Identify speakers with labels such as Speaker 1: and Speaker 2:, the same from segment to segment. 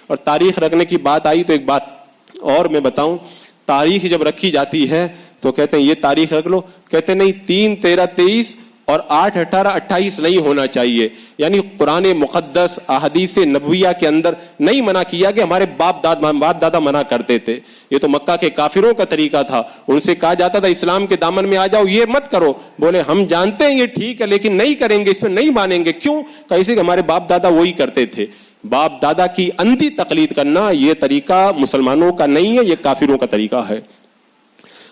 Speaker 1: اور تاریخ رکھنے کی بات آئی تو ایک بات اور میں بتاؤں، تاریخ جب رکھی جاتی ہے تو کہتے ہیں یہ تاریخ رکھ لو، کہتے ہیں نہیں 3 13 23 اور 8 18 28 نہیں ہونا چاہیے. یعنی قرآن مقدس احادیث نبویہ کے اندر نہیں منع کیا کہ ہمارے باپ دادا منع کرتے تھے. یہ تو مکہ کے کافروں کا طریقہ تھا، ان سے کہا جاتا تھا اسلام کے دامن میں آ جاؤ، یہ مت کرو. بولے ہم جانتے ہیں یہ ٹھیک ہے لیکن نہیں کریں گے، اس پہ نہیں مانیں گے. کیوں؟ کیسے کہ ہمارے باپ دادا وہی کرتے تھے. باپ دادا کی اندھی تقلید کرنا یہ طریقہ مسلمانوں کا نہیں ہے، یہ کافروں کا طریقہ ہے.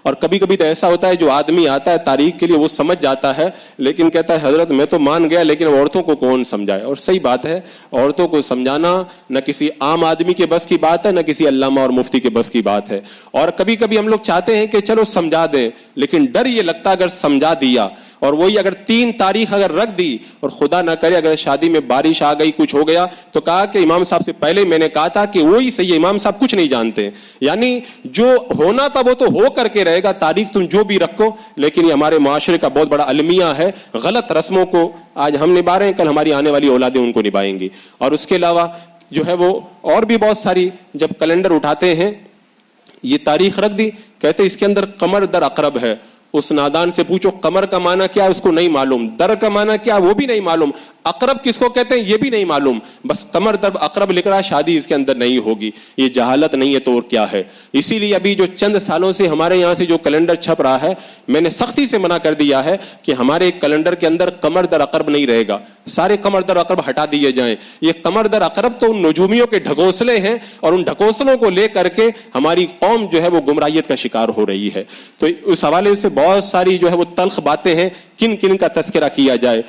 Speaker 1: اور کبھی کبھی تو ایسا ہوتا ہے جو آدمی آتا ہے تاریخ کے لیے وہ سمجھ جاتا ہے لیکن کہتا ہے حضرت میں تو مان گیا لیکن عورتوں کو کون سمجھائے. اور صحیح بات ہے، عورتوں کو سمجھانا نہ کسی عام آدمی کے بس کی بات ہے نہ کسی علامہ اور مفتی کے بس کی بات ہے. اور کبھی کبھی ہم لوگ چاہتے ہیں کہ چلو سمجھا دیں، لیکن ڈر یہ لگتا ہے اگر سمجھا دیا اور وہی اگر 3 تاریخ اگر رکھ دی اور خدا نہ کرے اگر شادی میں بارش آ گئی کچھ ہو گیا تو کہا کہ امام صاحب سے پہلے میں نے کہا تھا کہ وہی صحیح ہے، امام صاحب کچھ نہیں جانتے. یعنی جو ہونا تھا وہ تو ہو کر کے رہے گا، تاریخ تم جو بھی رکھو. لیکن یہ ہمارے معاشرے کا بہت بڑا المیہ ہے، غلط رسموں کو آج ہم نبھا رہے ہیں، کل ہماری آنے والی اولادیں ان کو نبھائیں گی. اور اس کے علاوہ جو ہے وہ اور بھی بہت ساری جب کیلنڈر اٹھاتے ہیں یہ تاریخ رکھ دی، کہتے اس کے اندر قمر در عقرب ہے. اس نادان سے پوچھو قمر کا معنی کیا ہے، اس کو نہیں معلوم. در کا معنی کیا وہ بھی نہیں معلوم. عقرب کس کو کہتے ہیں یہ بھی نہیں معلوم. بس قمر در عقرب لکھ رہا ہے، شادی اس کے اندر نہیں ہوگی. یہ جہالت نہیں ہے تو اور کیا ہے. اسی لیے ابھی جو چند سالوں سے ہمارے یہاں سے جو کیلنڈر چھپ رہا ہے میں نے سختی سے منع کر دیا ہے کہ ہمارے کیلنڈر کے اندر قمر در عقرب نہیں رہے گا. سارے قمر در عقرب ہٹا دیے جائیں. یہ قمر در عقرب تو ان نجومیوں کے ڈھکوسلے ہیں اور ان ڈھکوسلوں کو لے کر کے ہماری قوم جو ہے وہ گمراہیت کا شکار ہو رہی ہے. تو اس حوالے سے بہت ساری جو ہے وہ تلخ باتیں ہیں، کن کن کا تذکرہ کیا جائے.